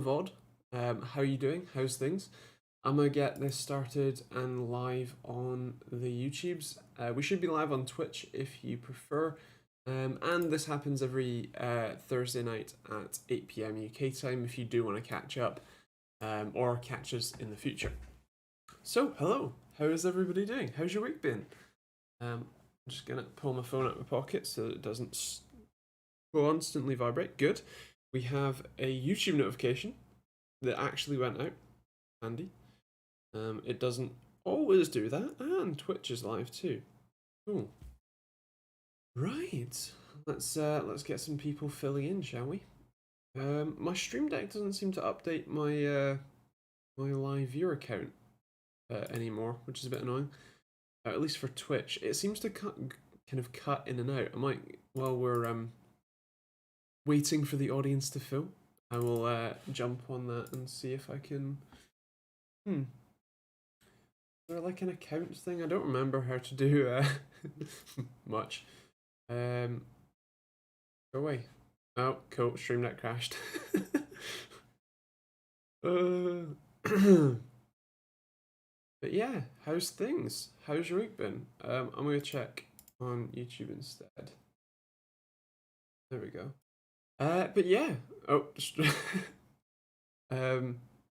VOD. How you doing? How's things? I'm gonna get this started and live on the YouTubes. We should be live on Twitch if you prefer. And this happens every Thursday night at 8 p.m. UK time if you do want to catch up or catch us in the future. So, hello. How is everybody doing? How's your week been? I'm just gonna pull my phone out of my pocket so that it doesn't constantly vibrate. Good. We have a YouTube notification that actually went out. Handy. It doesn't always do that, and Twitch is live too. Cool. Right. Let's get some people filling in, shall we? My Stream Deck doesn't seem to update my my live viewer account anymore, which is a bit annoying. At least for Twitch, it seems to kind of cut in and out. I might, while we're waiting for the audience to fill, I will jump on that and see if I can. Is there like an account thing? I don't remember how to do much. Go away. Oh, cool. StreamNet crashed. But yeah, how's things? How's your week been? I'm gonna check on YouTube instead. There we go. But yeah. Oh,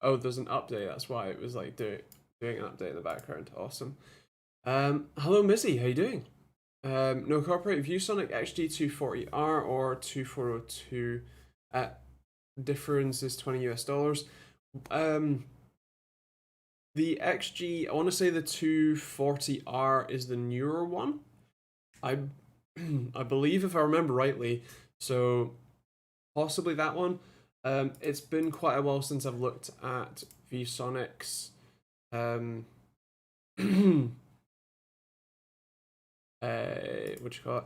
oh, there's an update. That's why it was like doing an update in the background. Awesome. Hello, Missy. How you doing? No corporate ViewSonic XG240R or 2402. Difference is $20 US. The XG, I want to say the 240R is the newer one. I believe, if I remember rightly, so possibly that one. It's been quite a while since I've looked at ViewSonic's what you call it?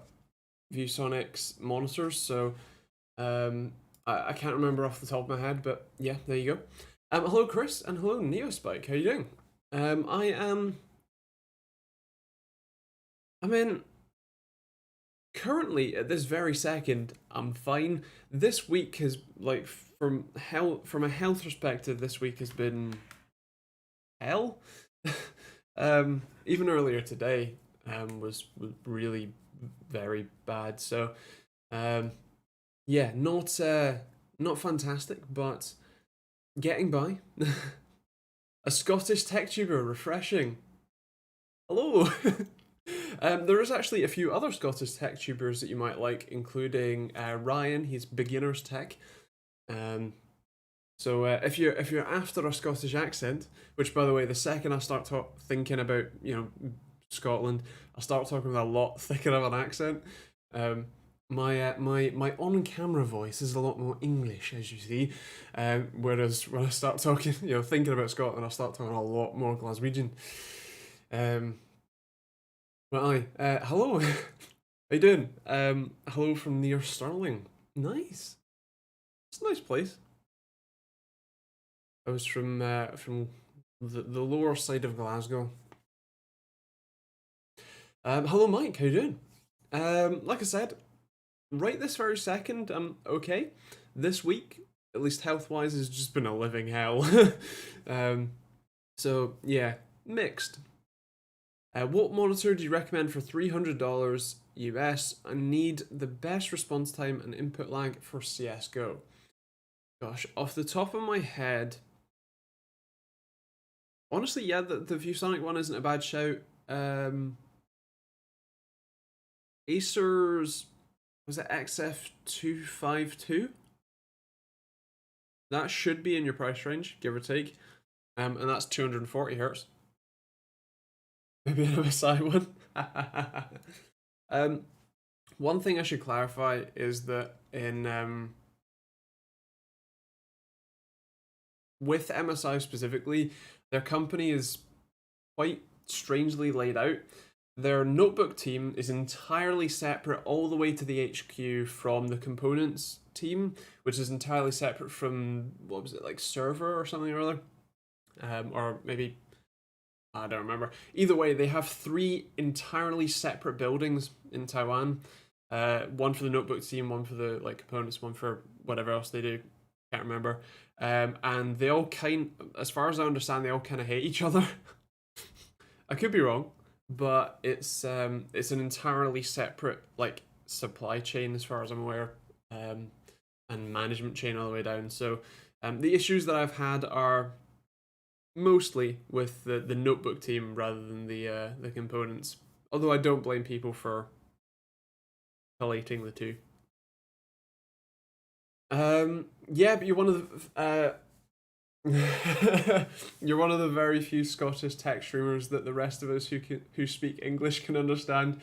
ViewSonic's monitors, so I can't remember off the top of my head, but yeah, there you go. Hello Chris, and hello Neospike, how you doing? I mean, currently at this very second, I'm fine. This week has, like, from a health perspective, this week has been hell. Even earlier today, was really very bad. So, yeah, not fantastic, but getting by. A Scottish tech tuber, refreshing. Hello. There is actually a few other Scottish tech tubers that you might like, including Ryan. He's beginners tech. So if you're after a Scottish accent, which by the way, the second I start thinking about Scotland, I start talking with a lot thicker of an accent. My on-camera voice is a lot more English, as you see, whereas when I start talking, thinking about Scotland, I start talking a lot more Glaswegian. But hello, how you doing? Hello from near Stirling. Nice. It's a nice place. I was from the lower side of Glasgow. Hello, Mike. How you doing? Like I said, right this very second, I'm okay. This week, at least health-wise, has just been a living hell. So yeah, mixed. What monitor do you recommend for $300 US? I need the best response time and input lag for CSGO. Gosh, off the top of my head, honestly, yeah, the ViewSonic one isn't a bad shout. Acer's, was it XF252? That should be in your price range, give or take. And that's 240 hertz. Maybe an MSI one. One thing I should clarify is that in with MSI specifically, their company is quite strangely laid out. Their notebook team is entirely separate all the way to the HQ from the components team, which is entirely separate from, what was it, like server or something or other? Or maybe, I don't remember. Either way, they have 3 entirely separate buildings in Taiwan. One for the notebook team, one for the components, one for whatever else they do. can't remember. And they all as far as I understand, they all kind of hate each other. I could be wrong, but it's an entirely separate like supply chain as far as I'm aware, um, and management chain all the way down. So the issues that I've had are mostly with the notebook team rather than the components. Although I don't blame people for collating the two. Yeah, but you're one of you're one of the very few Scottish tech streamers that the rest of us who speak English can understand.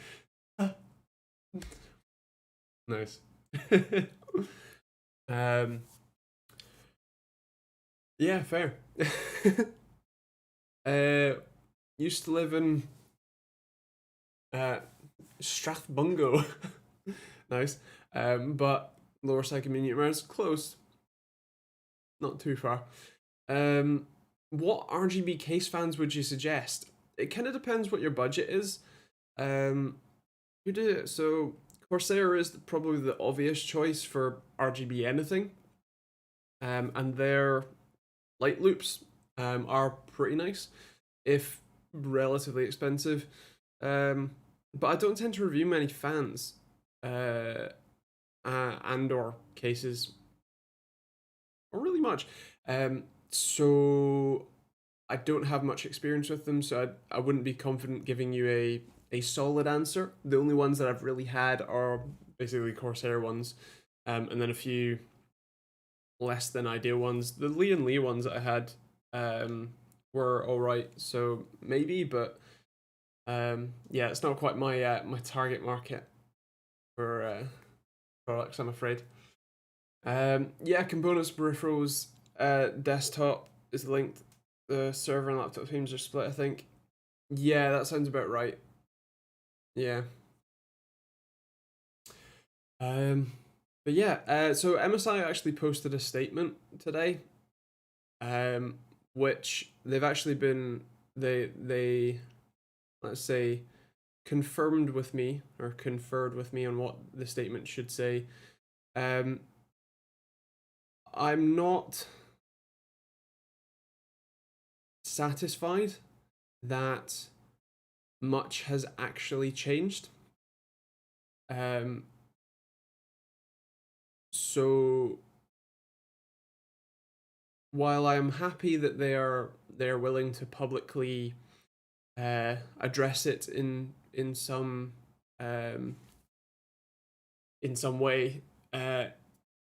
Nice. um, yeah, fair. uh, used to live in uh, Strathbungo. Nice. But Lower Side Community Around close, not too far. What RGB case fans would you suggest? It kind of depends what your budget is. Who did it? So Corsair is probably the obvious choice for RGB anything. And their light loops are pretty nice, if relatively expensive. But I don't tend to review many fans and or cases, or really much. So I don't have much experience with them, so I wouldn't be confident giving you a solid answer. The only ones that I've really had are basically Corsair ones, and then a few less than ideal ones. The Lee and Lee ones that I had were all right, so maybe, but yeah, it's not quite my my target market for products, I'm afraid. Yeah, components, peripherals, desktop is linked. The server and laptop teams are split, I think. Yeah, that sounds about right. Yeah. Um, but yeah, so MSI actually posted a statement today, um, which they've actually been they let's say confirmed with me or conferred with me on what the statement should say. Um, I'm not satisfied that much has actually changed. Um, so while I am happy that they're willing to publicly address it um, in some way,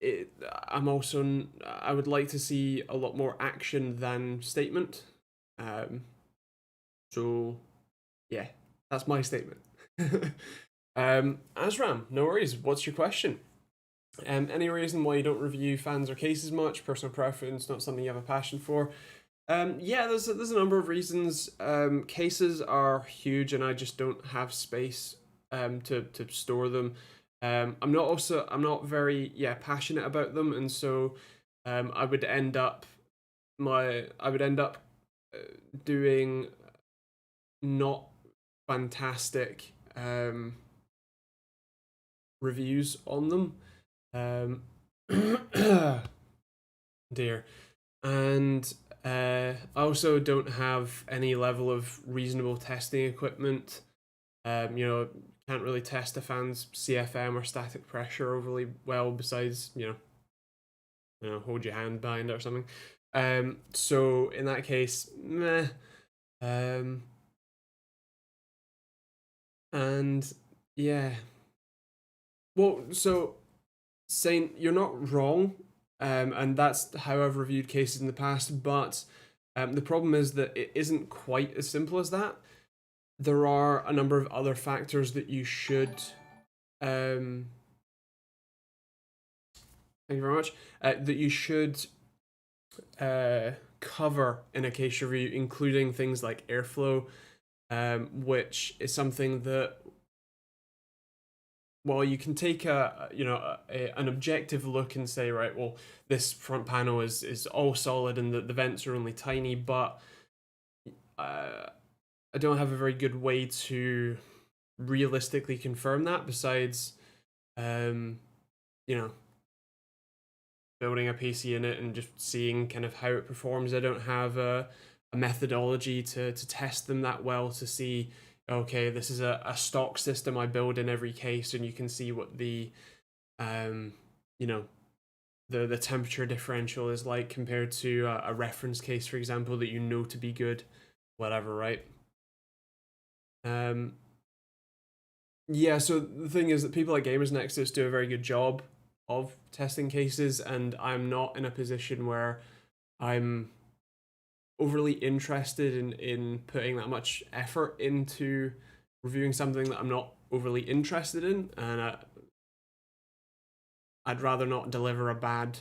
it, I'm also I would like to see a lot more action than statement. Um, so yeah, that's my statement. Asram, no worries. What's your question? Any reason why you don't review fans or cases much? Personal preference, not something you have a passion for. Yeah, there's a number of reasons. Cases are huge, and I just don't have space to store them. I'm not very passionate about them, and so I would end up I would end up uh, doing not fantastic reviews on them. Dear. And I also don't have any level of reasonable testing equipment. Can't really test a fan's CFM or static pressure overly well. Besides, hold your hand behind it or something. So in that case, meh. Um, and yeah, well, so saying you're not wrong, and that's how I've reviewed cases in the past. But the problem is that it isn't quite as simple as that. There are a number of other factors that you should. Um, Thank you very much. That you should cover in a case review, including things like airflow, which is something that well, you can take an objective look and say, right, well, this front panel is all solid and the vents are only tiny, but I don't have a very good way to realistically confirm that. Besides, um, you know, building a PC in it and just seeing kind of how it performs. I don't have a methodology to test them that well to see, okay, this is a stock system I build in every case, and you can see what the you know, the temperature differential is like compared to a reference case, for example, that you know to be good, whatever, right? Yeah, so the thing is that people like Gamers Nexus do a very good job of testing cases, and I'm not in a position where I'm overly interested in putting that much effort into reviewing something that I'm not overly interested in, and I'd rather not deliver a bad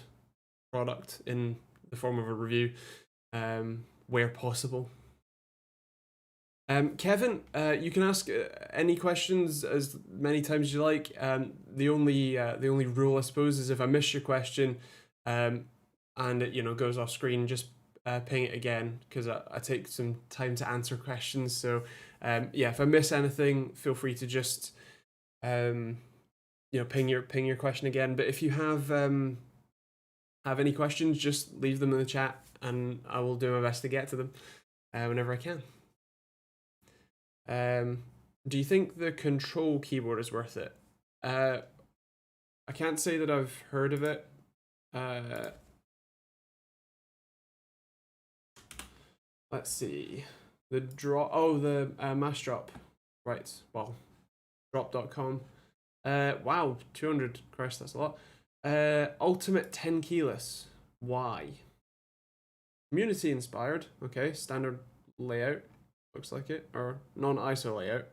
product in the form of a review where possible. Kevin, you can ask any questions as many times as you like. The only rule, I suppose, is if I miss your question, and it goes off screen, just ping it again, because I take some time to answer questions. So yeah, if I miss anything, feel free to just ping your question again. But if you have any questions, just leave them in the chat, and I will do my best to get to them whenever I can. Do you think the control keyboard is worth it? I can't say that I've heard of it. Let's see. The drop. Oh, the mass drop. Right. Well, drop.com. Wow, 200. Christ, that's a lot. Ultimate 10 keyless. Why? Community inspired. Okay, standard layout. Looks like it. Or non-ISO layout.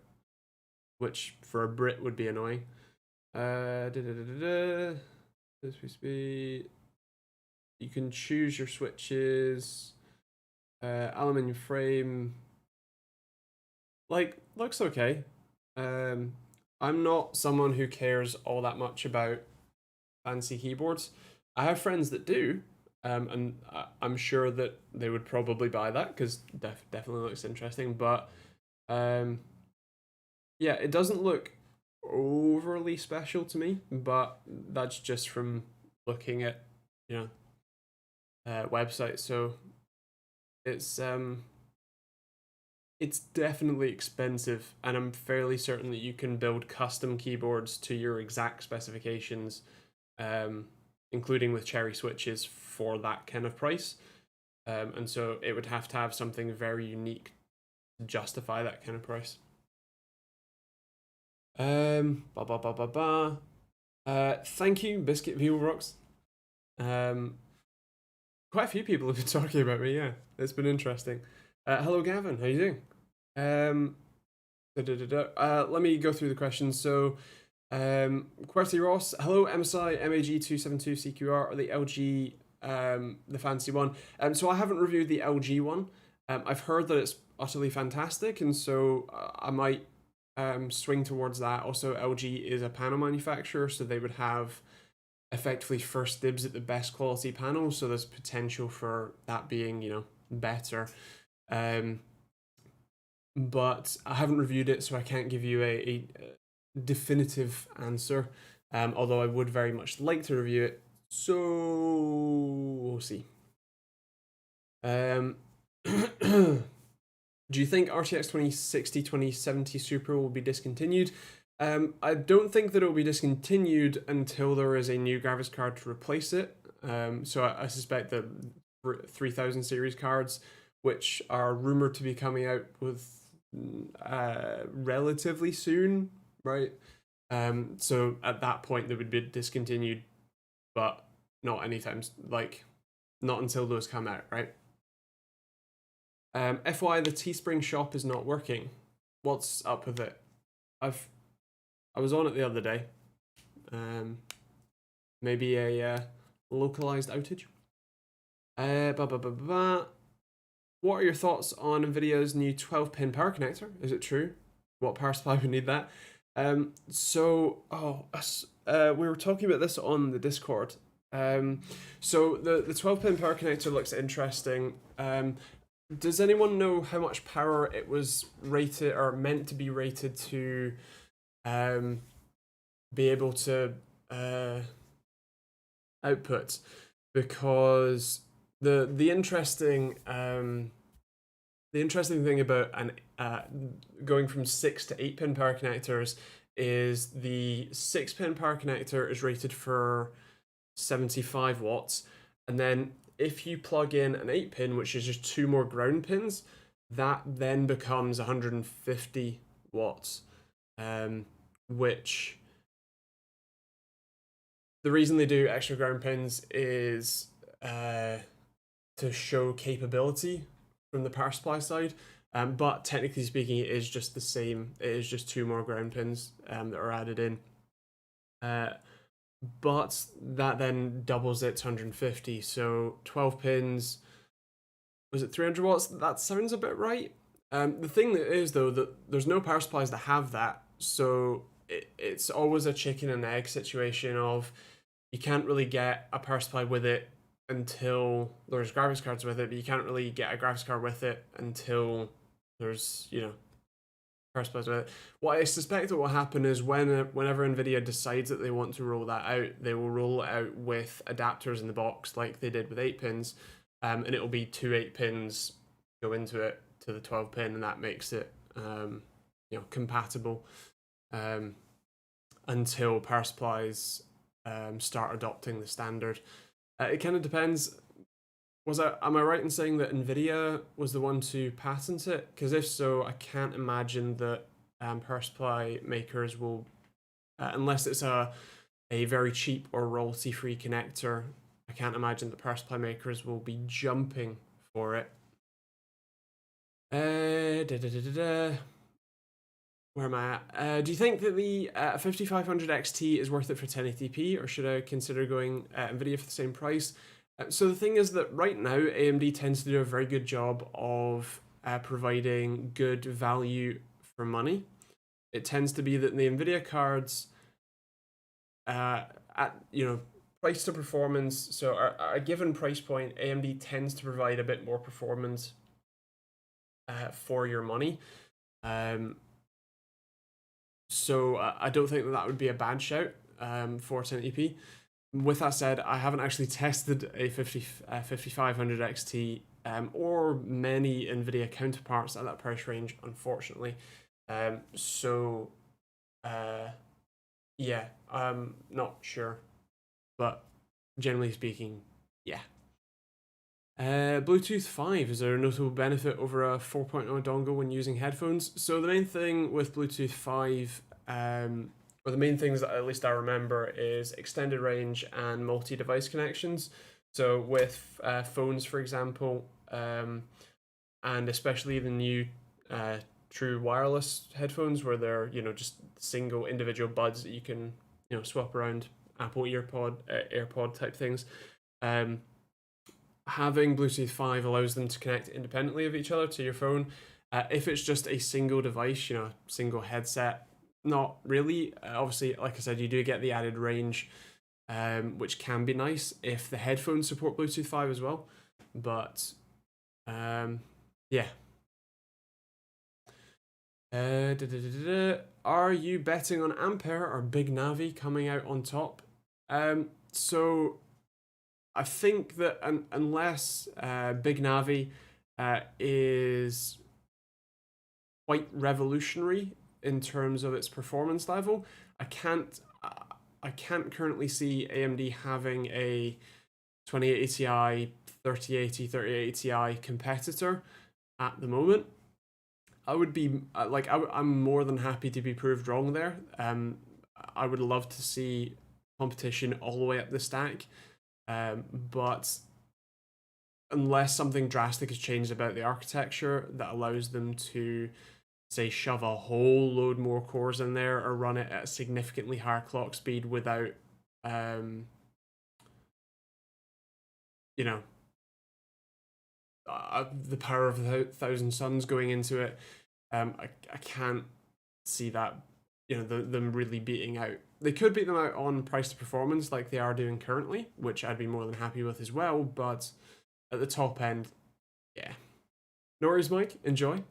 Which for a Brit would be annoying. This be. You can choose your switches. Aluminium frame. Like, looks okay. I'm not someone who cares all that much about fancy keyboards. I have friends that do, and I'm sure that they would probably buy that because definitely looks interesting. But yeah, it doesn't look overly special to me, but that's just from looking at websites. So it's definitely expensive, and I'm fairly certain that you can build custom keyboards to your exact specifications, including with cherry switches for that kind of price. And so it would have to have something very unique to justify that kind of price. Thank you, Biscuit View Rocks. Quite a few people have been talking about me. Yeah, it's been interesting. Hello, Gavin. How you doing? Let me go through the questions. So, QWERTY Ross. Hello, MSI MAG272CQR, or the LG, the fancy one. So I haven't reviewed the LG one. I've heard that it's utterly fantastic, and so I might swing towards that. Also, LG is a panel manufacturer, so they would have effectively first dibs at the best quality panel, so there's potential for that being better. But I haven't reviewed it, so I can't give you a definitive answer, although I would very much like to review it, so we'll see. Do you think RTX 2060 2070 Super will be discontinued? I don't think that it will be discontinued until there is a new graphics card to replace it. So I suspect the 3000 series cards, which are rumored to be coming out with relatively soon, right? So at that point they would be discontinued, but not anytime, not until those come out, right? FY, the Teespring shop is not working. What's up with it? I was on it the other day. Maybe a localized outage. What are your thoughts on NVIDIA's new 12-pin power connector? Is it true? What power supply would need that? We were talking about this on the Discord. So the 12-pin power connector looks interesting. Does anyone know how much power it was rated or meant to be rated to be able to output? because the interesting thing about an going from 6 to 8 pin power connectors is the 6-pin power connector is rated for 75 watts, and then if you plug in an 8-pin, which is just 2 more ground pins, that then becomes 150 watts, which the reason they do extra ground pins is to show capability from the power supply side. But technically speaking, it is just the same. It is just 2 more ground pins that are added in. But that then doubles it to 150. So 12 pins, was it 300 watts? That sounds a bit right. The thing that is, though, that there's no power supplies that have that. So it's always a chicken and egg situation of you can't really get a power supply with it until there's graphics cards with it, but you can't really get a graphics card with it until there's, power supplies with it. What I suspect that will happen is whenever Nvidia decides that they want to roll that out, they will roll it out with adapters in the box like they did with 8 pins, and it'll be 2 8 pins go into it to the 12 pin, and that makes it compatible until power supplies start adopting the standard. It kind of depends. Am I right in saying that Nvidia was the one to patent it? Because if so, I can't imagine that power supply makers will, unless it's a very cheap or royalty-free connector, I can't imagine that power supply makers will be jumping for it. Where am I at? Do you think that the 5500 XT is worth it for 1080p, or should I consider going Nvidia for the same price? So the thing is that right now, AMD tends to do a very good job of providing good value for money. It tends to be that the Nvidia cards, at price to performance, so a given price point, AMD tends to provide a bit more performance for your money. So I don't think that would be a bad shout for 1080p. With that said, I haven't actually tested a 5500 XT or many NVIDIA counterparts at that price range, unfortunately. Yeah, I'm not sure. But generally speaking, yeah. Bluetooth 5, is there a notable benefit over a 4.0 dongle when using headphones? So the main thing with Bluetooth 5, or the main things that at least I remember, is extended range and multi-device connections. So with phones, for example, and especially the new true wireless headphones where they're just single individual buds that you can swap around, Apple AirPod type things. Having Bluetooth 5 allows them to connect independently of each other to your phone. If it's just a single device, single headset, not really. Obviously, like I said, you do get the added range, which can be nice if the headphones support Bluetooth 5 as well. But yeah. Are you betting on Ampere or Big Navi coming out on top? So I think that unless Big Navi is quite revolutionary in terms of its performance level, I can't currently see AMD having a 2080 Ti, 3080 Ti competitor at the moment. I would be I'm more than happy to be proved wrong there. I would love to see competition all the way up the stack. But unless something drastic has changed about the architecture that allows them to, say, shove a whole load more cores in there or run it at a significantly higher clock speed without, the power of 1,000 suns going into it, I can't see that, them really beating out. They could beat them out on price to performance like they are doing currently, which I'd be more than happy with as well, but at the top end, yeah. No worries, Mike. Enjoy.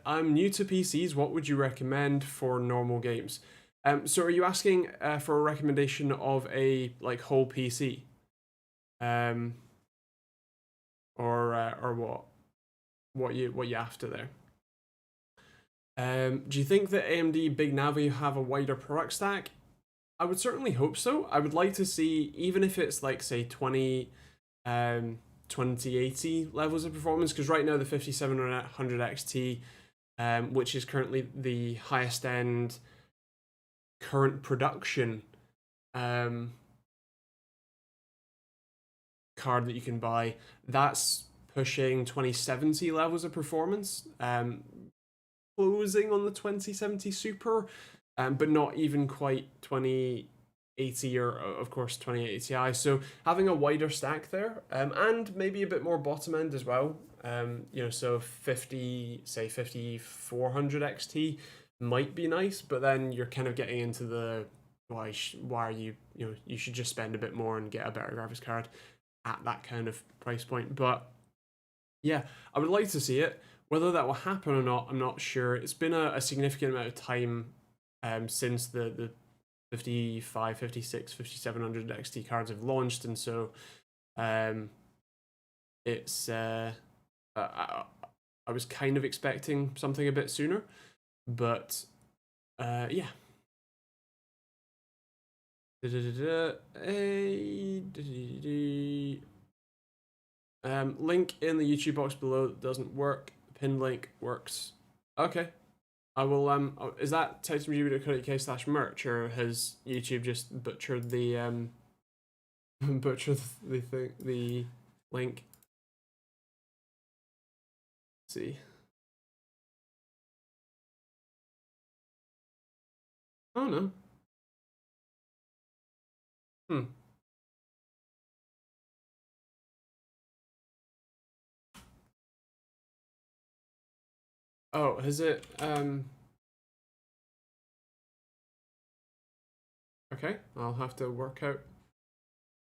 I'm new to PCs. What would you recommend for normal games? So are you asking for a recommendation of a like whole PC? Um, or what? What you after there? Do you think that AMD Big Navi have a wider product stack? I would certainly hope so. I would like to see, even if it's like say 2080 levels of performance, because right now the 5700 XT, which is currently the highest end current production card that you can buy, that's pushing 2070 levels of performance, closing on the 2070 Super, but not even quite 2080 or of course 2080 Ti. So having a wider stack there, and maybe a bit more bottom end as well. So 5400 XT might be nice, but then you're kind of getting into the why are you you should just spend a bit more and get a better graphics card at that kind of price point. But yeah, I would like to see it. Whether that will happen or not, I'm not sure. It's been a significant amount of time since the 55, 56, 5700 XT cards have launched, and so it's I was kind of expecting something a bit sooner, but yeah. Link in the YouTube box below doesn't work. Pinned link works. Okay. I will is that TechteamGB.co.uk/merch, or has YouTube just butchered the butchered the link? Let's see. Oh no. Oh, has it okay, I'll have to work out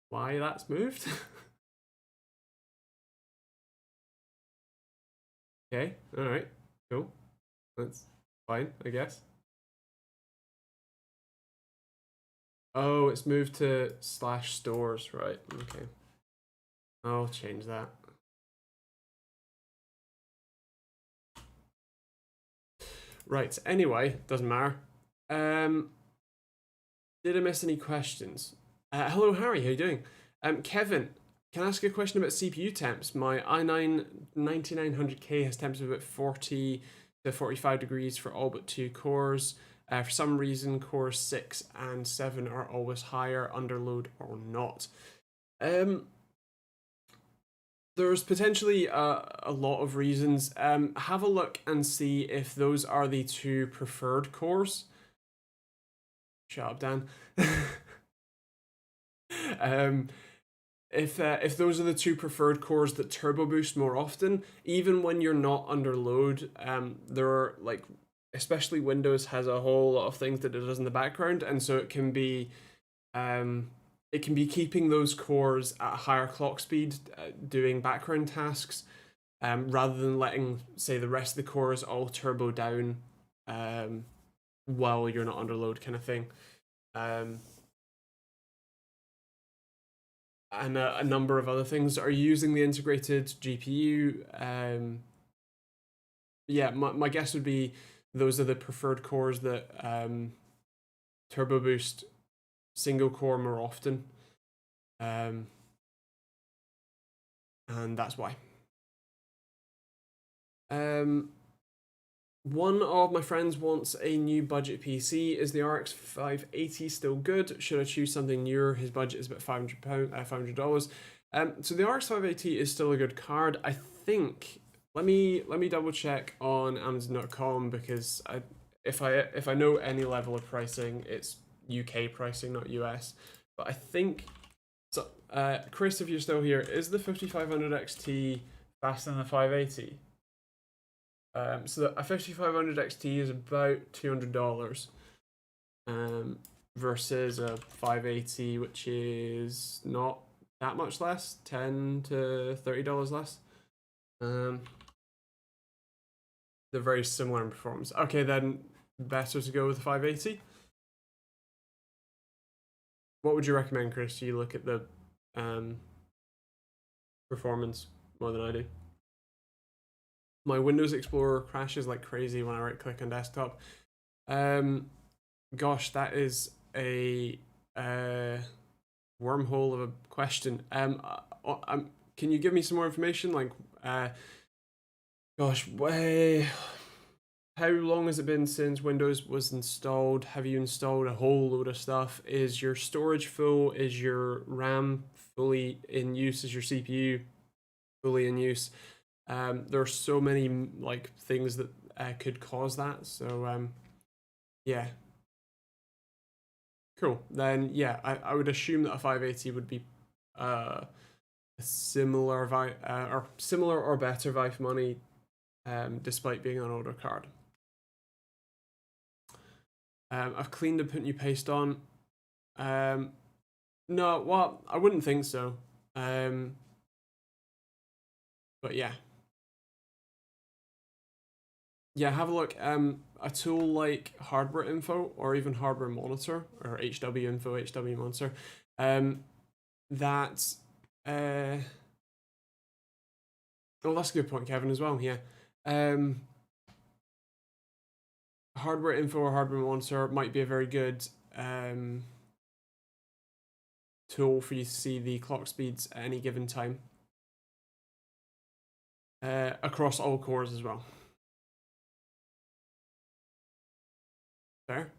why that's moved. Okay, alright, cool. That's fine, I guess. Oh, it's moved to /stores, right, okay. I'll change that. Right, anyway, doesn't matter. Did I miss any questions? Hello, Harry, how you doing? Kevin, can I ask you a question about CPU temps? My i9 9900K has temps of about 40 to 45 degrees for all but 2 cores. For some reason, cores 6 and 7 are always higher, under load or not. There's potentially a lot of reasons. Have a look and see if those are the 2 preferred cores. Shut up, Dan. If those are the 2 preferred cores that turbo boost more often, even when you're not under load, there are like, especially Windows has a whole lot of things that it does in the background, and so it can be keeping those cores at a higher clock speed, doing background tasks, rather than letting, say, the rest of the cores all turbo down while you're not under load, kind of thing. And a number of other things. Are you using the integrated GPU? Yeah, my guess would be those are the preferred cores that turbo boost single core more often, and that's why. One of my friends wants a new budget PC. Is the RX 580 still good? Should I choose something newer? His budget is about $500. So the RX 580 is still a good card. I think. Let me double check on Amazon.com, because if I know any level of pricing, it's UK pricing, not US. But I think so. Chris, if you're still here, is the 5500 XT faster than the 580? So a 5500 XT is about $200, versus a 580, which is not that much less, $10 to $30 less. They're very similar in performance. Okay, then better to go with the 580. What would you recommend, Chris? You look at the performance more than I do. My Windows Explorer crashes like crazy when I right click on desktop. Gosh, that is a wormhole of a question. Can you give me some more information? Like, gosh, how long has it been since Windows was installed? Have you installed a whole load of stuff? Is your storage full? Is your RAM fully in use? Is your CPU fully in use? There are so many like things that could cause that. So yeah, cool. Then yeah, I would assume that a 580 would be a similar or similar or better value for money, despite being an older card. I've cleaned and put new paste on. No, well, I wouldn't think so. But yeah. Yeah, have a look. A tool like Hardware Info or even Hardware Monitor or HW Info, HW Monitor, that oh, that's a good point, Kevin, as well. Yeah. Hardware Info or Hardware Monitor might be a very good tool for you to see the clock speeds at any given time across all cores as well. Fair.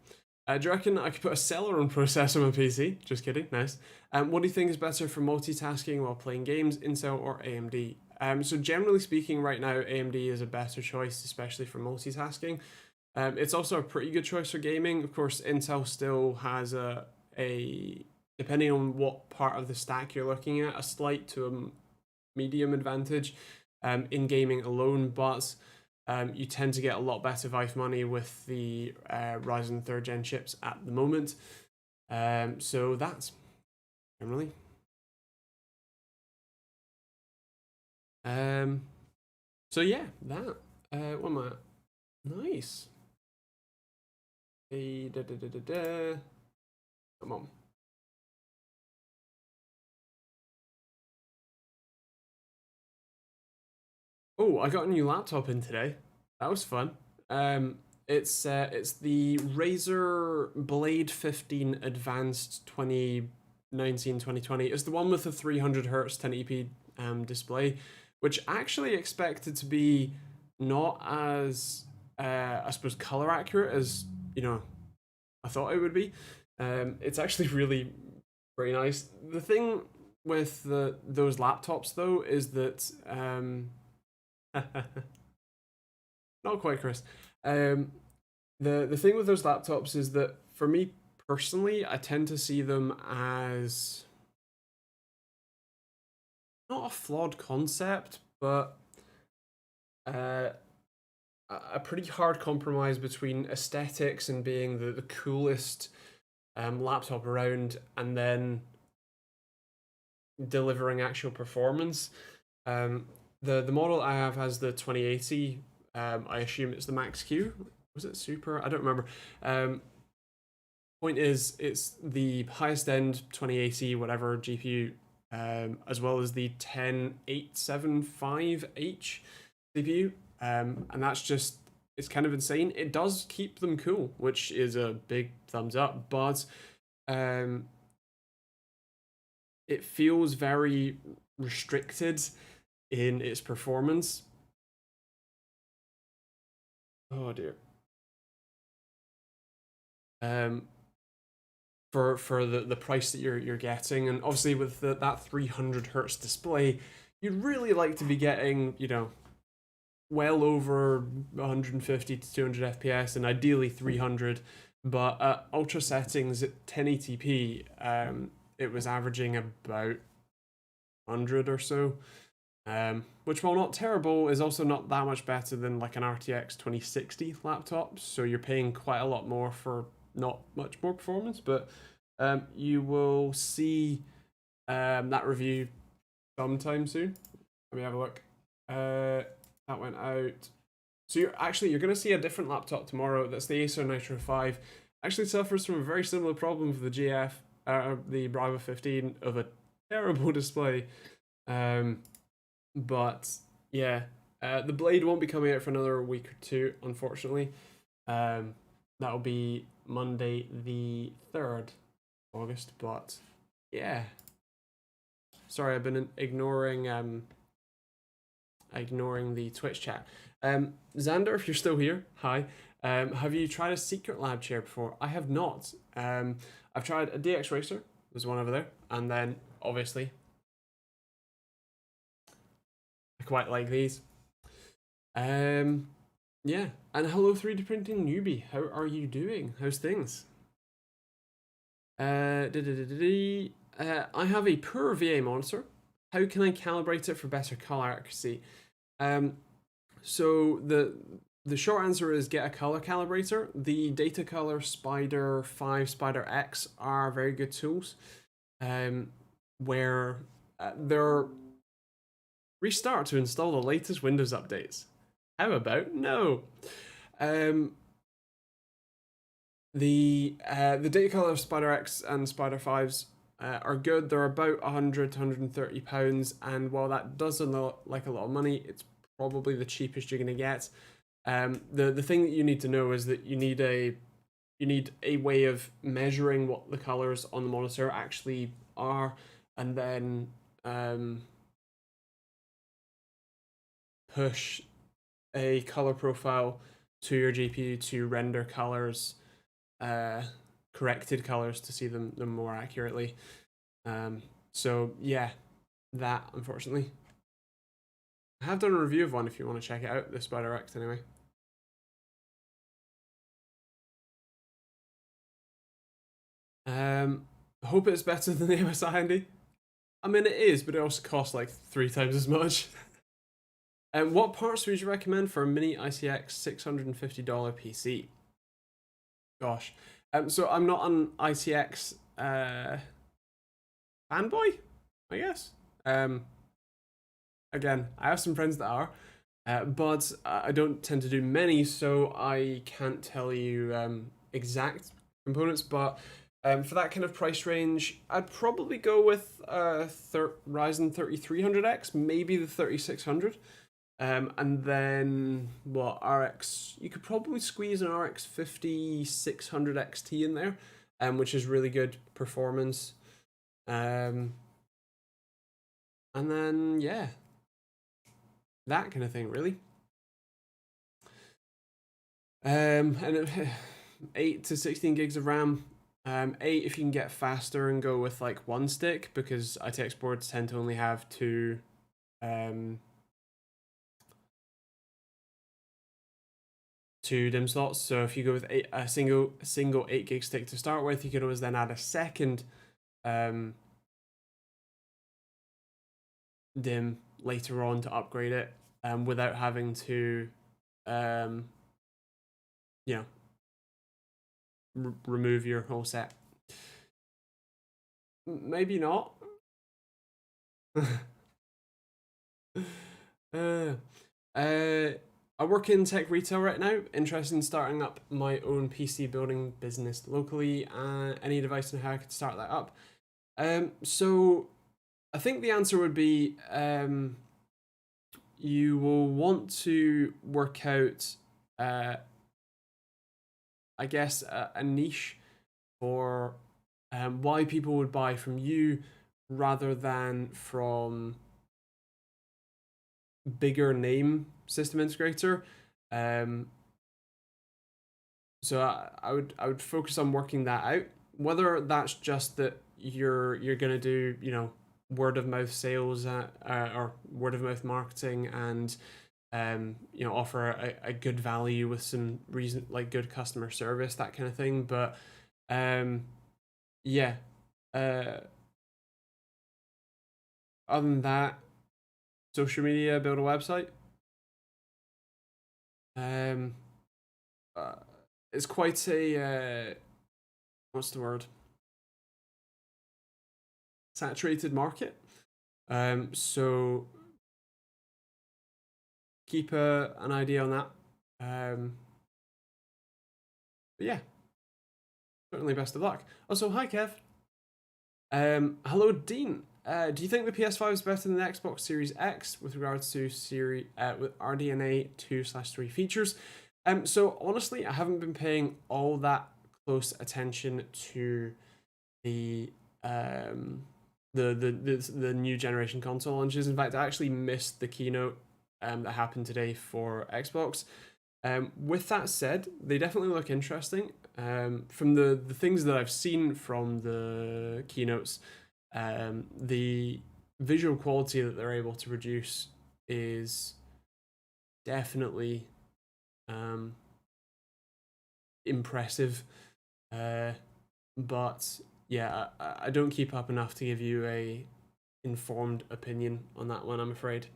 Do you reckon I could put a Celeron processor on my PC? Just kidding. Nice. What do you think is better for multitasking while playing games, Intel or AMD? So generally speaking, right now AMD is a better choice, especially for multitasking. It's also a pretty good choice for gaming. Of course, Intel still has a depending on what part of the stack you're looking at, a slight to a medium advantage in gaming alone, but you tend to get a lot better value for money with the Ryzen 3rd gen chips at the moment. So that's generally. So yeah, that. What am I? Nice. Come on. Oh, I got a new laptop in today. That was fun. It's the Razer Blade 15 Advanced 2019-2020. It's the one with the 300 hertz 1080p display, which actually expected to be not as I suppose color accurate as I thought it would be. It's actually really very nice. The thing with those laptops though is that not quite, Chris. The thing with those laptops is that for me personally, I tend to see them as not a flawed concept, but a pretty hard compromise between aesthetics and being the coolest laptop around, and then delivering actual performance. The model I have has the 2080. I assume it's the Max Q. Was it Super? I don't remember. Point is, it's the highest end 2080 whatever GPU, as well as the 10875H CPU, and that's just it's kind of insane. It does keep them cool, which is a big thumbs up, but it feels very restricted in its performance. Oh dear. For the price that you're getting, and obviously with that 300 hertz display, you'd really like to be getting well over 150 to 200 FPS, and ideally 300. But at ultra settings at 1080p, it was averaging about 100 or so. Which, while not terrible, is also not that much better than like an RTX 2060 laptop. So you're paying quite a lot more for not much more performance. But you will see that review sometime soon. Let me have a look. That went out So you're going to see a different laptop tomorrow. That's the Acer Nitro 5. Actually suffers from a very similar problem for the the Bravo 15 of a terrible display. But yeah, the Blade won't be coming out for another week or two, unfortunately. That'll be Monday the 3rd August. But yeah, sorry, I've been ignoring the Twitch chat. Xander, if you're still here, hi. Have you tried a Secret Lab chair before? I have not. I've tried a DX Racer. There's one over there, and then obviously I quite like these. Yeah, and hello 3D printing newbie. How are you doing? How's things? I have a poor VA monitor. How can I calibrate it for better color accuracy? So the short answer is get a color calibrator. The Datacolor Spider 5, Spider X are very good tools. Where they're restart to install the latest Windows updates. How about no? The Datacolor Spider X and Spider 5s are good. They're about £100 to £130, and while that does look like a lot of money, it's probably the cheapest you're going to get. The thing that you need to know is that you need a way of measuring what the colors on the monitor actually are, and then push a color profile to your GPU to render colors, corrected colors, to see them more accurately. So yeah, that unfortunately. I have done a review of one if you want to check it out, the Spider X anyway. Hope it's better than the MSI Handy. I mean, it is, but it also costs like 3 times as much. What parts would you recommend for a mini ICX $650 PC? Gosh. So I'm not an ICX fanboy, I guess. Again, I have some friends that are, but I don't tend to do many, so I can't tell you exact components. But for that kind of price range, I'd probably go with Ryzen 3300X, maybe the 3600. And then what, RX? You could probably squeeze an RX 5600 XT in there, which is really good performance. And then yeah, that kind of thing, really. And 8 to 16 gigs of RAM. 8 if you can get faster and go with like one stick, because ITX boards tend to only have two DIMM slots. So if you go with a single 8 gig stick to start with, you can always then add a second DIMM later on to upgrade it, without having to remove your whole set. Maybe not. I work in tech retail right now, interested in starting up my own PC building business locally. Any advice on how I could start that up? So I think the answer would be you will want to work out, I guess, a niche for why people would buy from you rather than from bigger name system integrator. So I would focus on working that out. Whether that's just that you're gonna do word of mouth sales or word of mouth marketing, and offer a good value with some reason, like good customer service, that kind of thing. But yeah, other than that, social media, build a website. It's quite a what's the word? Saturated market. So keep an idea on that. But yeah, certainly best of luck. Also, hi Kev. Hello Dean. Do you think the PS5 is better than the Xbox Series X with regards to with RDNA 2/3 features? So honestly, I haven't been paying all that close attention to the um the new generation console launches. In fact, I actually missed the keynote that happened today for Xbox. With that said, they definitely look interesting. From the things that I've seen from the keynotes, the visual quality that they're able to produce is definitely um, impressive. But yeah, I don't keep up enough to give you a informed opinion on that one, I'm afraid.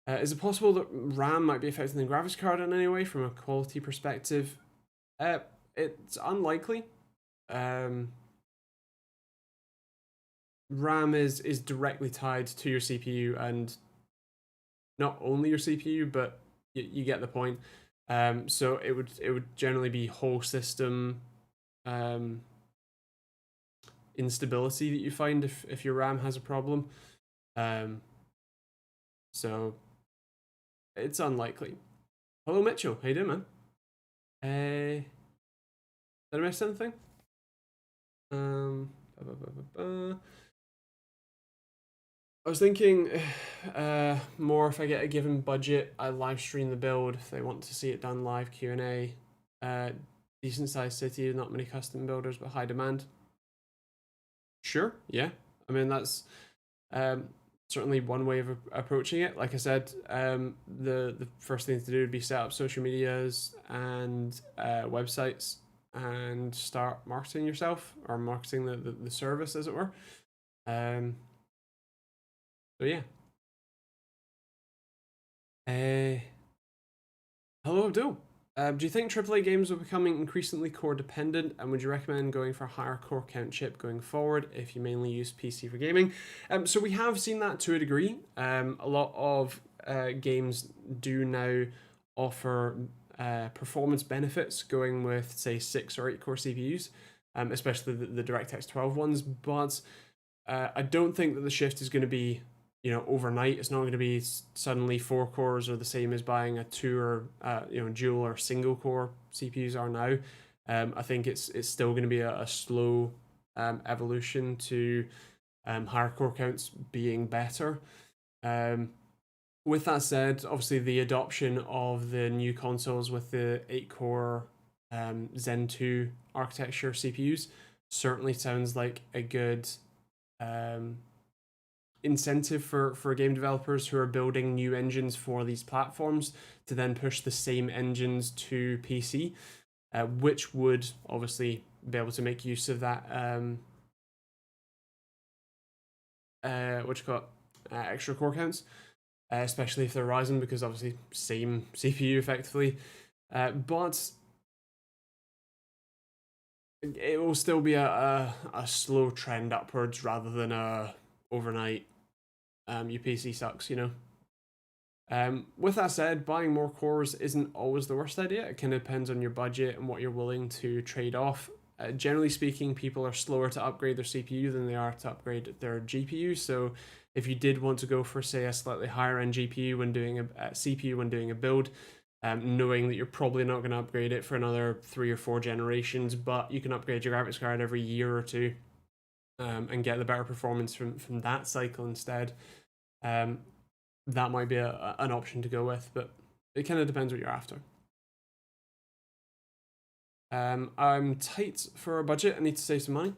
Is it possible that RAM might be affecting the graphics card in any way from a quality perspective? It's unlikely. Um, RAM is directly tied to your CPU, and not only your CPU, but you get the point. So it would generally be whole system um, instability that you find if your RAM has a problem. Um, so it's unlikely. Hello Mitchell, how you doing, man? Did I miss anything? Um, I was thinking more if I get a given budget, I live stream the build if they want to see it done live Q&A. Decent sized city, not many custom builders, but high demand. Sure, yeah. I mean, that's certainly one way of approaching it. Like I said, the first thing to do would be set up social medias and websites and start marketing yourself, or marketing the service, as it were. So yeah. Hello Abdul. Do you think AAA games are becoming increasingly core dependent, and would you recommend going for a higher core count chip going forward if you mainly use PC for gaming? So we have seen that to a degree. A lot of games do now offer performance benefits going with, say, 6 or 8 core CPUs, especially the DirectX 12 ones. But I don't think that the shift is going to be overnight. It's not going to be suddenly 4 cores are the same as buying a two or dual or single core CPUs are now. I think it's still going to be a slow evolution to higher core counts being better. With that said, obviously the adoption of the new consoles with the 8 core Zen 2 architecture CPUs certainly sounds like a good incentive for game developers who are building new engines for these platforms to then push the same engines to PC, which would obviously be able to make use of that extra core counts, especially if they're Ryzen, because obviously same CPU effectively, but it will still be a slow trend upwards rather than a overnight your PC sucks, With that said, buying more cores isn't always the worst idea. It kind of depends on your budget and what you're willing to trade off. Generally speaking, people are slower to upgrade their CPU than they are to upgrade their GPU. So if you did want to go for, say, a slightly higher end GPU when doing a CPU when doing a build, knowing that you're probably not going to upgrade it for another 3 or 4 generations, but you can upgrade your graphics card every year or two, and get the better performance from that cycle instead. That might be an option to go with, but it kind of depends what you're after. I'm tight for a budget. I need to save some money.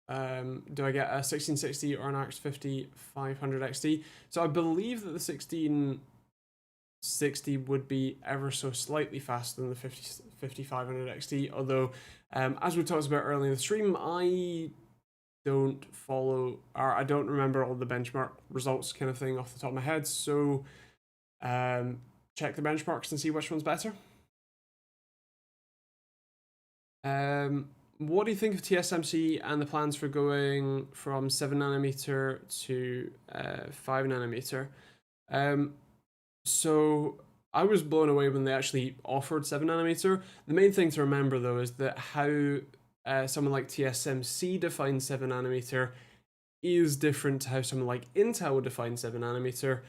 Do I get a 1660 or an RX 50 500 XT? So I believe that the 1660 would be ever so slightly faster than the 5500 XT, although as we talked about earlier in the stream, I don't follow, or I don't remember all the benchmark results kind of thing off the top of my head, so check the benchmarks and see which one's better. What do you think of TSMC and the plans for going from 7 nanometer to 5 nanometer? So I was blown away when they actually offered 7 nanometer. The main thing to remember though is that how someone like TSMC defines 7 nanometer is different to how someone like Intel would define 7 nanometer.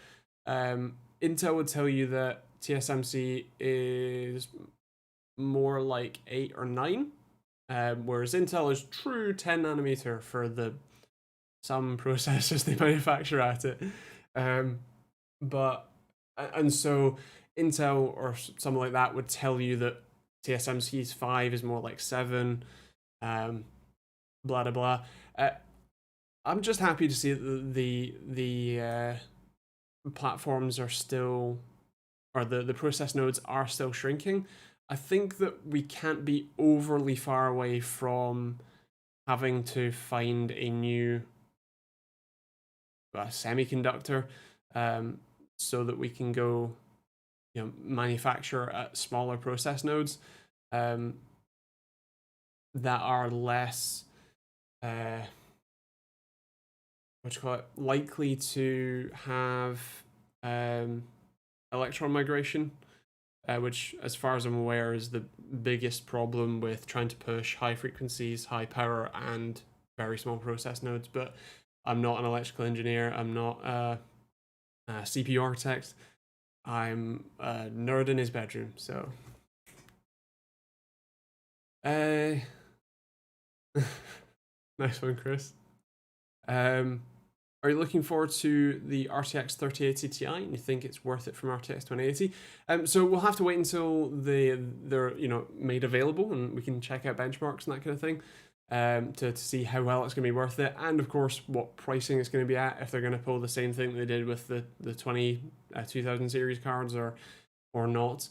Intel would tell you that TSMC is more like 8 or 9, whereas Intel is true 10 nanometer for the some processors they manufacture at it. Um, but and so Intel or something like that would tell you that TSMC's 5 is more like 7, blah blah blah. I'm just happy to see that the platforms are still, or the process nodes are still shrinking. I think that we can't be overly far away from having to find a new semiconductor, so that we can go, manufacture at smaller process nodes, um, that are less, what you call it, likely to have electron migration, which, as far as I'm aware, is the biggest problem with trying to push high frequencies, high power, and very small process nodes. But I'm not an electrical engineer. I'm not a CPU architect. I'm a nerd in his bedroom. So, nice one, Chris. Are you looking forward to the RTX 3080 Ti and you think it's worth it from RTX 2080? So we'll have to wait until they're made available and we can check out benchmarks and that kind of thing, to see how well it's going to be worth it, and of course what pricing it's going to be at, if they're going to pull the same thing they did with the 2000 series cards or not.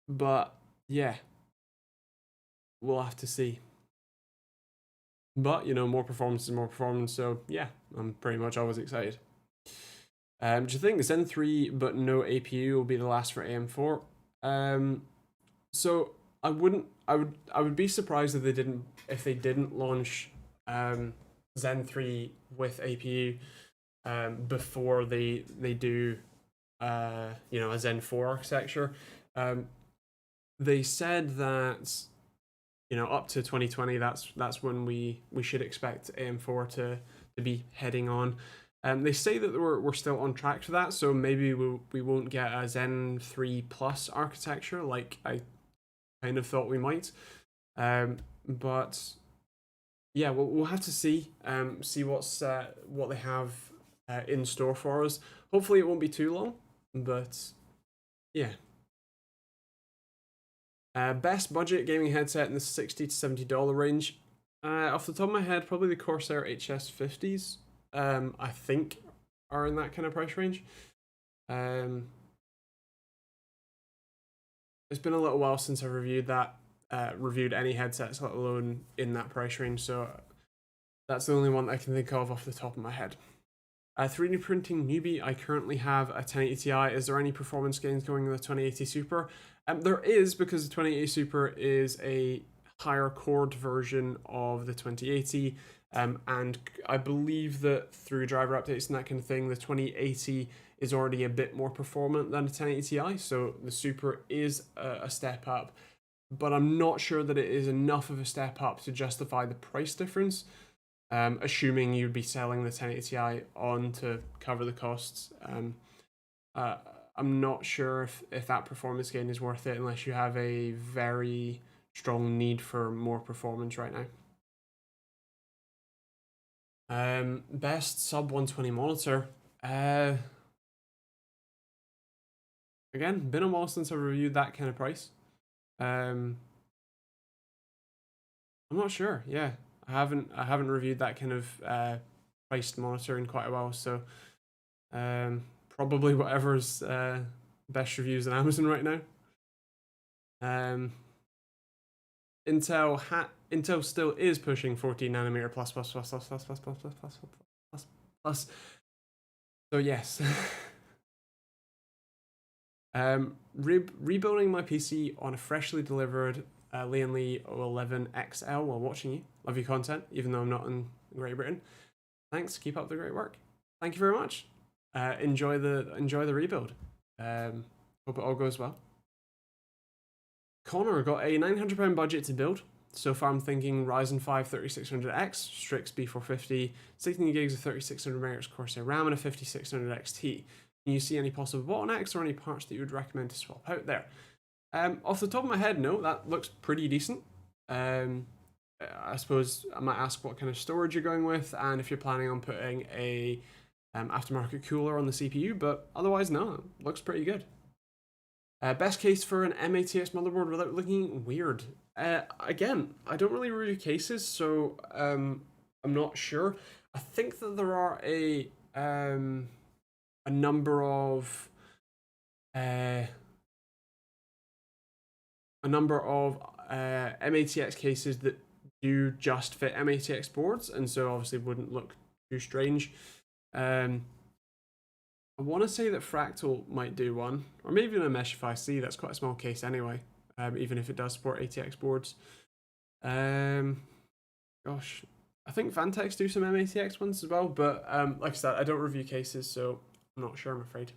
But yeah, we'll have to see. But more performance is more performance, so yeah, I'm pretty much always excited. Do you think Zen 3 but no APU will be the last for AM4? So I would be surprised if they didn't launch Zen 3 with APU before they do a Zen 4 architecture. They said that up to 2020, that's when we should expect AM4 to be heading on. They say that we're still on track for that, so maybe we won't get a Zen 3 Plus architecture like I kind of thought we might. But yeah, we'll have to see what they have in store for us. Hopefully, it won't be too long, but yeah. Best budget gaming headset in the $60 to $70 range. Off the top of my head, probably the Corsair HS50s. I think are in that kind of price range. It's been a little while since I've reviewed any headsets, let alone in that price range. So that's the only one I can think of off the top of my head. 3D printing newbie. I currently have a 1080 Ti. Is there any performance gains going in the 2080 Super? There is, because the 2080 Super is a higher cored version of the 2080, and I believe that through driver updates and that kind of thing, the 2080 is already a bit more performant than the 1080 Ti, so the Super is a step up, but I'm not sure that it is enough of a step up to justify the price difference, assuming you'd be selling the 1080 Ti on to cover the costs. I'm not sure if that performance gain is worth it unless you have a very strong need for more performance right now. Best sub 120 monitor. Again, been a while since I've reviewed that kind of price. I'm not sure. Yeah, I haven't reviewed that kind of priced monitor in quite a while. So probably whatever's best reviews on Amazon right now. Intel still is pushing 14 nanometer plus. So yes. Rebuilding my PC on a freshly delivered Lian Li 11 XL while watching you. Love your content, even though I'm not in Great Britain. Thanks. Keep up the great work. Thank you very much. enjoy the rebuild. Hope it all goes well. Connor got a £900 budget to build. So far, I'm thinking Ryzen 5 3600X, Strix B450, 16 gigs of 3600 MHz Corsair RAM, and a 5600 XT. Can you see any possible bottlenecks or any parts that you would recommend to swap out there? Off the top of my head, no, that looks pretty decent. I suppose I might ask what kind of storage you're going with, and if you're planning on putting a aftermarket cooler on the CPU, but otherwise, no, it looks pretty good. Best case for an MATX motherboard without looking weird. Again, I don't really review cases, so I'm not sure. I think that there are a number of MATX cases that do just fit MATX boards, and so obviously wouldn't look too strange. I want to say that Fractal might do one, or maybe even a Meshify C. That's quite a small case anyway, even if it does support ATX boards. Gosh, I think Vantex do some MATX ones as well, but like I said, I don't review cases, so I'm not sure, I'm afraid.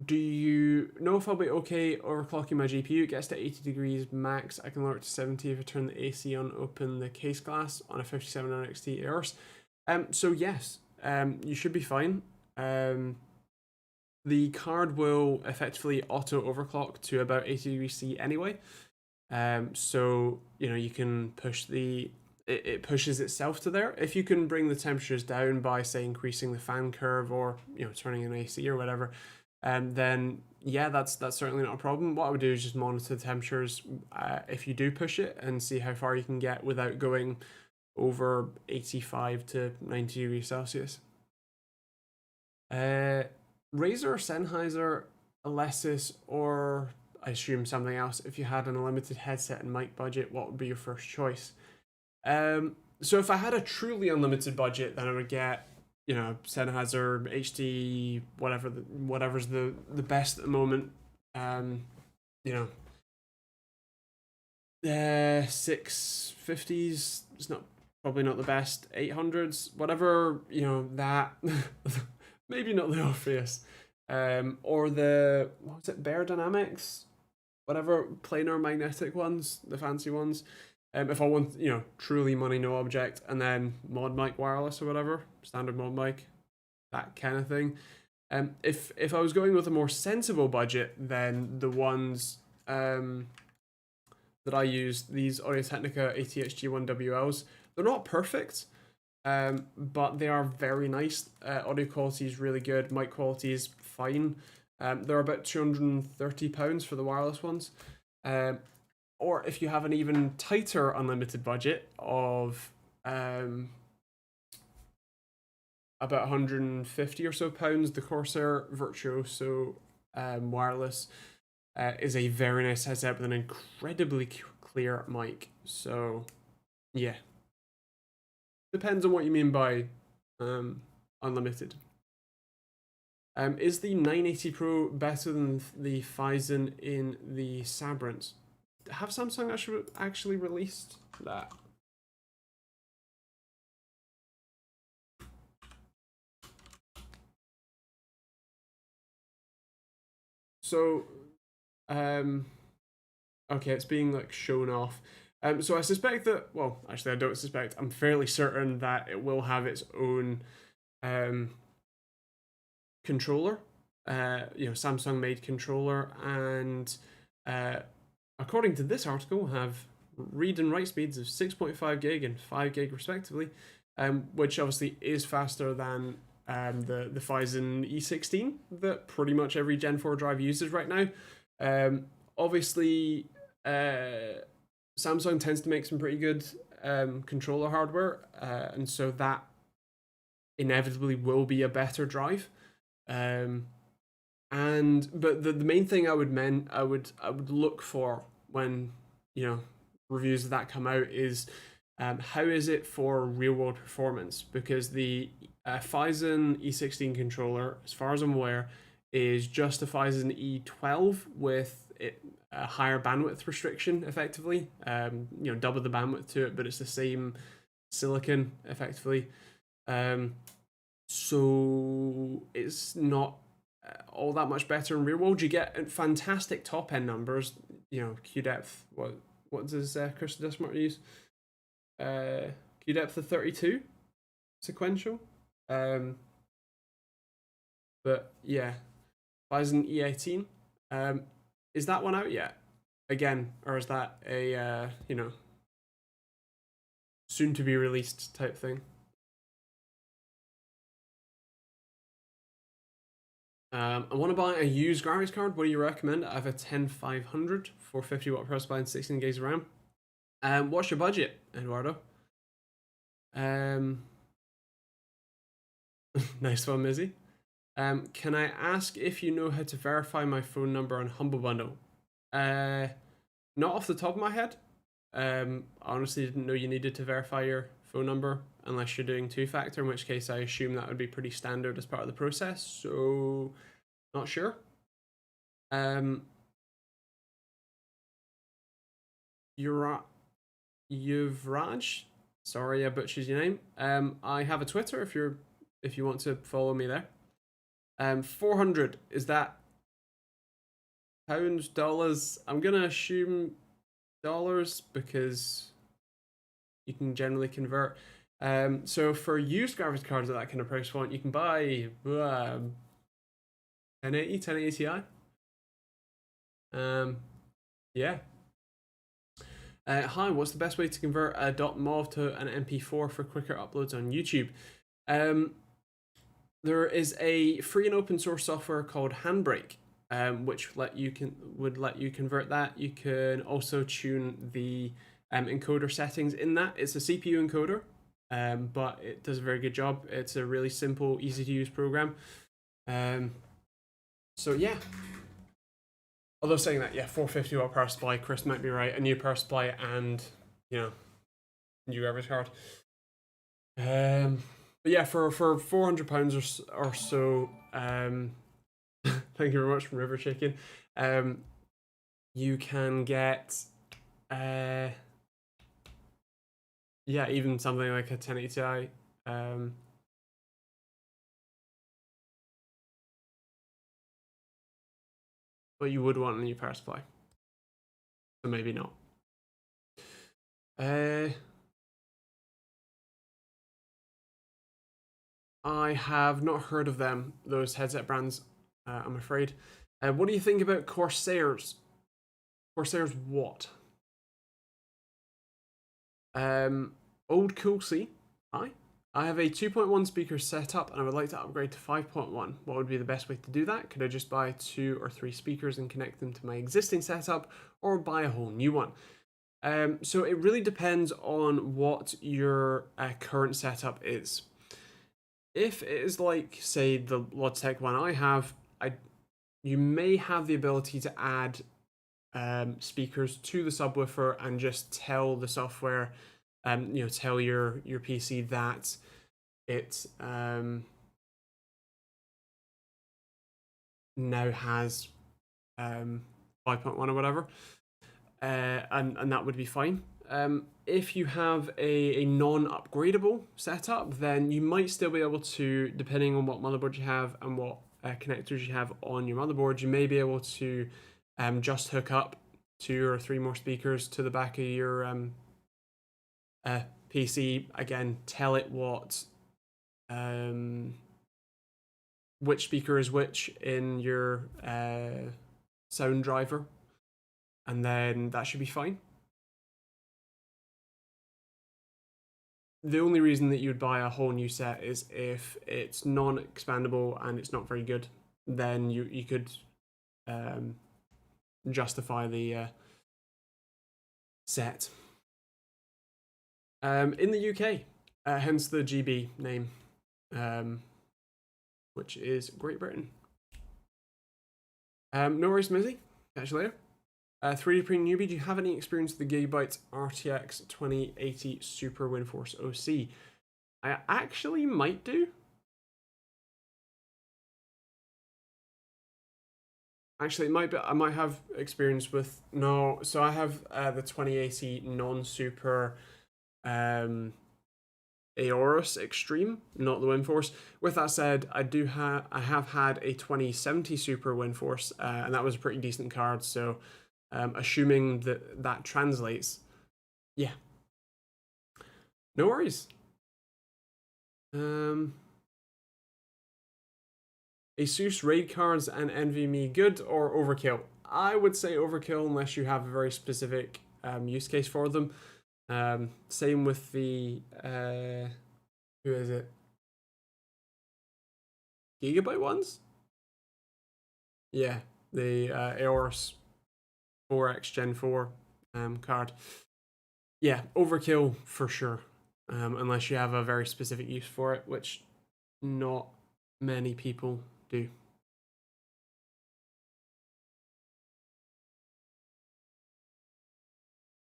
Do you know if I'll be okay overclocking my GPU? It gets to 80 degrees max. I can lower it to 70 if I turn the AC on, open the case glass on a 5700 XT Aorus. So yes, you should be fine. The card will effectively auto overclock to about 80 degrees C anyway. So you can push it pushes itself to there. If you can bring the temperatures down by, say, increasing the fan curve or turning an AC or whatever, then yeah, that's certainly not a problem. What I would do is just monitor the temperatures if you do push it and see how far you can get without going over 85 to 90 degrees Celsius. Razer, Sennheiser, Alesis, or I assume something else. If you had an unlimited headset and mic budget, what would be your first choice? So if I had a truly unlimited budget, then I would get Sennheiser HD, whatever's the best at the moment. The 650s, it's probably not the best. 800s, whatever, that maybe not the Orpheus. Or the, what was it, Bear Dynamics, whatever, planar magnetic ones, the fancy ones. If I want, truly money no object, and then mod mic wireless or whatever, standard mod mic, that kind of thing. If I was going with a more sensible budget, then the ones that I use, these Audio-Technica ATX-G1WLs, they're not perfect, but they are very nice. Audio quality is really good, mic quality is fine. They're about £230 for the wireless ones. Or if you have an even tighter unlimited budget of about 150 or so pounds, the Corsair Virtuoso wireless is a very nice headset with an incredibly clear mic. So yeah, depends on what you mean by unlimited. Is the 980 Pro better than the Phison in the Sabrent? Have Samsung actually released that? So, okay, it's being shown off. So I suspect that, well, actually I don't suspect, I'm fairly certain that it will have its own controller, Samsung made controller, and according to this article, have read and write speeds of 6.5 gig and 5 gig respectively, which obviously is faster than the Phison E16 that pretty much every Gen 4 drive uses right now. Obviously, Samsung tends to make some pretty good controller hardware, and so that inevitably will be a better drive. But the main thing I would look for when reviews of that come out is how is it for real world performance, because the Phison E16 controller, as far as I'm aware, is just a Phison E12 with a higher bandwidth restriction effectively, double the bandwidth to it, but it's the same silicon effectively. So it's not all that much better in real world. You get fantastic top end numbers. You know, Q depth. What does Crystal Dismart use? Q depth of 32 sequential. Um, but yeah, Bison E18. Um, is that one out yet? Again, or is that a soon to be released type thing? I want to buy a used graphics card. What do you recommend? I have a 10500 for 50-watt power supply and 16 gigs of RAM. What's your budget, Eduardo? Um, nice one, Mizzy. Can I ask if you know how to verify my phone number on Humble Bundle? Not off the top of my head. I honestly didn't know you needed to verify your phone number unless you're doing two-factor, in which case I assume that would be pretty standard as part of the process. So, not sure. Um, Yuvraj, sorry I butchered your name. I have a Twitter if you want to follow me there. 400, is that pounds, dollars? I'm gonna assume dollars because you can generally convert. So for used graphics cards at that kind of price point, you can buy 1080, 1080 Ti. Yeah. Hi, what's the best way to convert a .mov to an MP4 for quicker uploads on YouTube? There is a free and open source software called Handbrake, which would let you convert that. You can also tune the encoder settings in that. It's a CPU encoder, but it does a very good job. It's a really simple, easy to use program. So yeah. Although saying that, yeah, 450-watt power supply, Chris might be right. A new power supply and new graphics card. But yeah, for £400 or so, thank you very much from River Chicken. You can get, yeah, even something like a 1080 Ti. But you would want a new power supply, so maybe not. I have not heard of them, those headset brands, I'm afraid. What do you think about Corsairs? Corsairs what? Old Cool C. Hi. I have a 2.1 speaker setup and I would like to upgrade to 5.1. What would be the best way to do that? Could I just buy 2 or 3 speakers and connect them to my existing setup, or buy a whole new one? So it really depends on what your current setup is. If it is like, say, the Logitech one I have, you may have the ability to add speakers to the subwoofer and just tell the software, tell your PC that it now has 5.1 or whatever, and that would be fine. If you have a non-upgradable setup, then you might still be able to, depending on what motherboard you have and what connectors you have on your motherboard, you may be able to just hook up 2 or 3 more speakers to the back of your PC. Again, tell it which speaker is which in your sound driver, and then that should be fine. The only reason that you would buy a whole new set is if it's non-expandable and it's not very good. Then you could justify the set. In the UK, hence the GB name, which is Great Britain. No worries, Mizzy. Catch you later. 3D printing newbie, do you have any experience with the Gigabyte RTX 2080 Super WindForce OC? I actually might do. Actually, it might be. I might have experience with no. So I have the 2080 non-super Aorus Extreme, not the Windforce. With that said, I have had a 2070 Super Windforce, and that was a pretty decent card. So, assuming that that translates, yeah, no worries. Asus raid cards and NVMe good or overkill? I would say overkill unless you have a very specific use case for them. Same with the who is it? Gigabyte ones? Yeah, the Aorus 4X Gen 4 card. Yeah, overkill for sure. Unless you have a very specific use for it, which not many people do.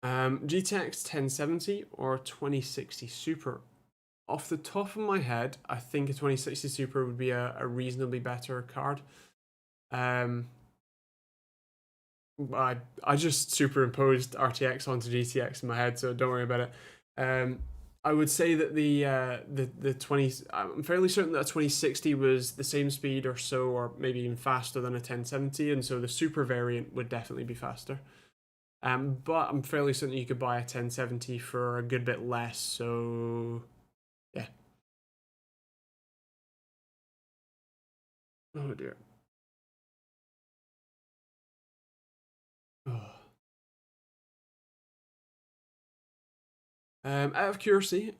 GTX 1070 or 2060 Super? Off the top of my head, I think a 2060 Super would be a reasonably better card. I just superimposed RTX onto GTX in my head, so don't worry about it. I would say that the 20, I'm fairly certain that a 2060 was the same speed or so, or maybe even faster than a 1070, and so the super variant would definitely be faster. But I'm fairly certain you could buy a 1070 for a good bit less, so yeah. Oh dear. Oh. Out of curiosity,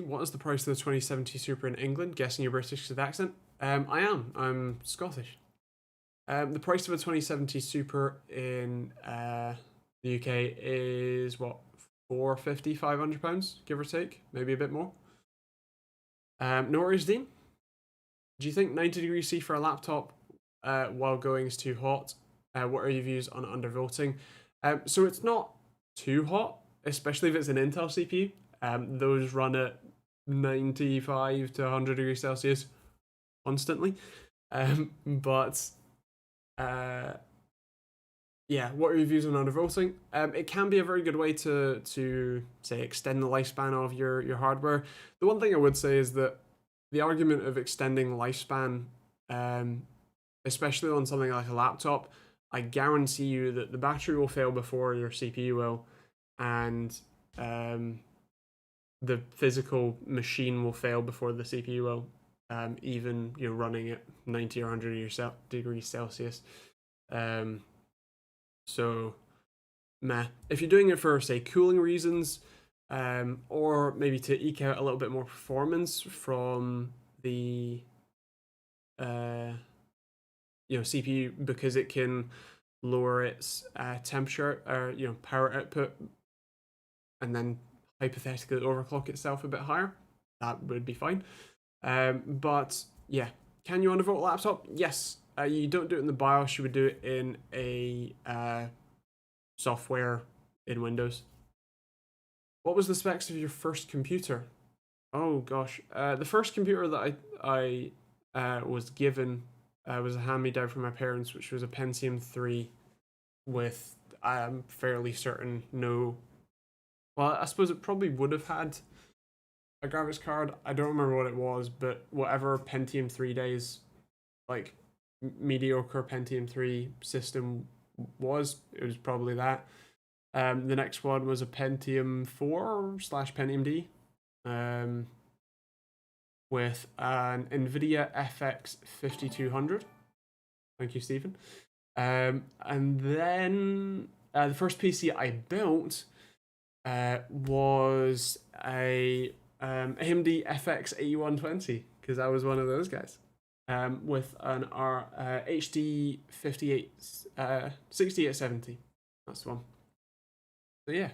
what is the price of the 2070 Super in England? Guessing you're British with accent. I am. I'm Scottish. The price of a 2070 Super in the UK is what, 450, £500, give or take, maybe a bit more. No worries, Dean. Do you think 90 degrees C for a laptop while going is too hot? What are your views on undervolting? So it's not too hot, especially if it's an Intel CPU. Those run at 95 to 100 degrees Celsius constantly. But yeah, what are your views on undervolting? It can be a very good way to say extend the lifespan of your hardware. The one thing I would say is that the argument of extending lifespan, especially on something like a laptop, I guarantee you that the battery will fail before your CPU will, and the physical machine will fail before the CPU will, even you're running at 90 or 100 degrees Celsius. So, meh. If you're doing it for, say, cooling reasons, or maybe to eke out a little bit more performance from the CPU, because it can lower its temperature or power output, and then hypothetically overclock itself a bit higher, that would be fine. But yeah, can you undervolt a laptop? Yes. You don't do it in the BIOS. You would do it in a software in Windows. What was the specs of your first computer? Oh gosh, the first computer that I was given was a hand-me-down from my parents, which was a Pentium 3 with, I'm fairly certain, no. Well, I suppose it probably would have had a graphics card. I don't remember what it was, but whatever Pentium 3 days, like mediocre Pentium 3 system was, it was probably that. The next one was a Pentium 4 / Pentium D, with an NVIDIA FX 5200. Thank you, Stephen. And then the first PC I built was a AMD FX 8120, because I was one of those guys. With an HD 6870. That's the one. So yeah.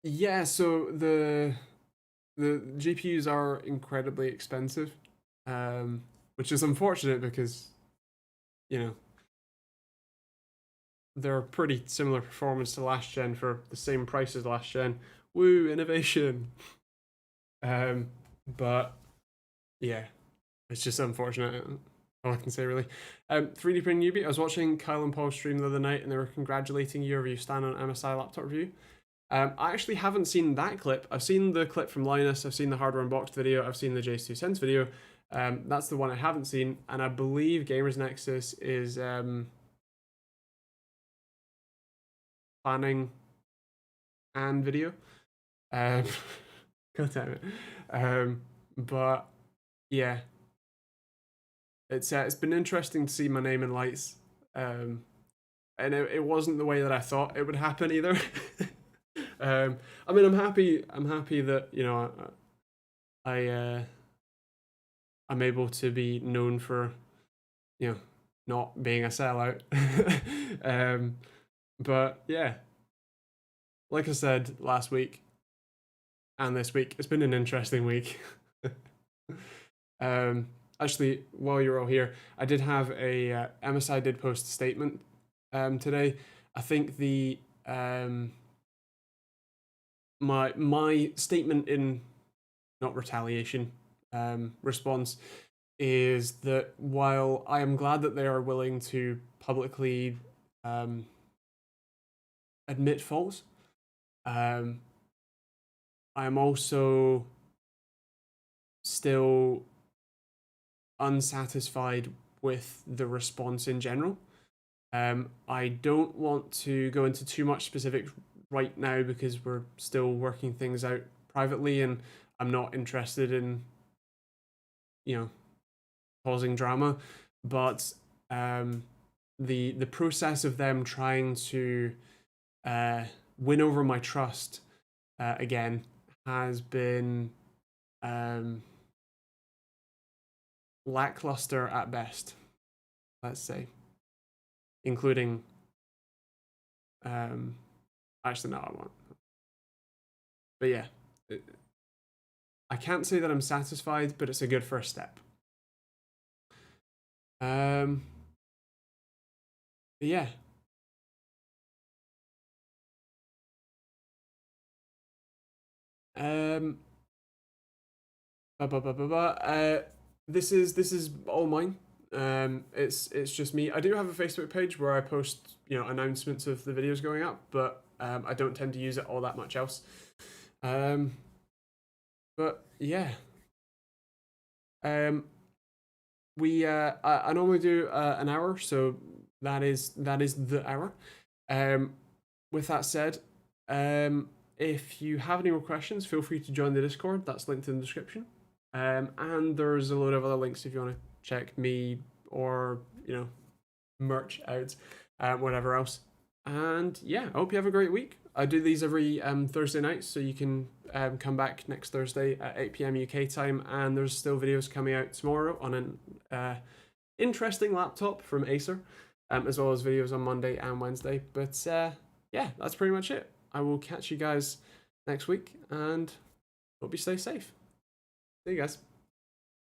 Yeah, so the GPUs are incredibly expensive, which is unfortunate because, you know, they're pretty similar performance to last gen for the same price as last gen. Woo, innovation. But yeah, it's just unfortunate. all I can say really. 3D printing newbie. I was watching Kyle and Paul's stream the other night, and they were congratulating you over your stand on MSI laptop review. I actually haven't seen that clip. I've seen the clip from Linus. I've seen the hardware unboxed video. I've seen the J's 2 cents video. That's the one I haven't seen, and I believe Gamers Nexus is planning and video. God damn it. But yeah, it's been interesting to see my name in lights, and it wasn't the way that I thought it would happen either. I mean, I'm happy that, you know, I'm able to be known for, you know, not being a sellout. But yeah, like I said last week and this week, it's been an interesting week. Actually, while you're all here, I did have a MSI did post a statement today. I think the my statement in, not retaliation, response is that while I am glad that they are willing to publicly admit faults, I am also still unsatisfied with the response in general. I don't want to go into too much specifics right now because we're still working things out privately, and I'm not interested in, you know, causing drama. But the process of them trying to win over my trust again has been lackluster at best, let's say, including actually no, I won't. But yeah, I can't say that I'm satisfied, but it's a good first step. But yeah. This is all mine. It's just me. I do have a Facebook page where I post, you know, announcements of the videos going up, but I don't tend to use it all that much else. But yeah. We I normally do an hour, so that is the hour. With that said, if you have any more questions, feel free to join the Discord. That's linked in the description. And there's a load of other links if you want to check me or, you know, merch out, whatever else. And yeah, I hope you have a great week. I do these every Thursday night, so you can come back next Thursday at 8 p.m. UK time, and there's still videos coming out tomorrow on an interesting laptop from Acer, as well as videos on Monday and Wednesday. But yeah, that's pretty much it. I will catch you guys next week, and hope you stay safe. See you guys.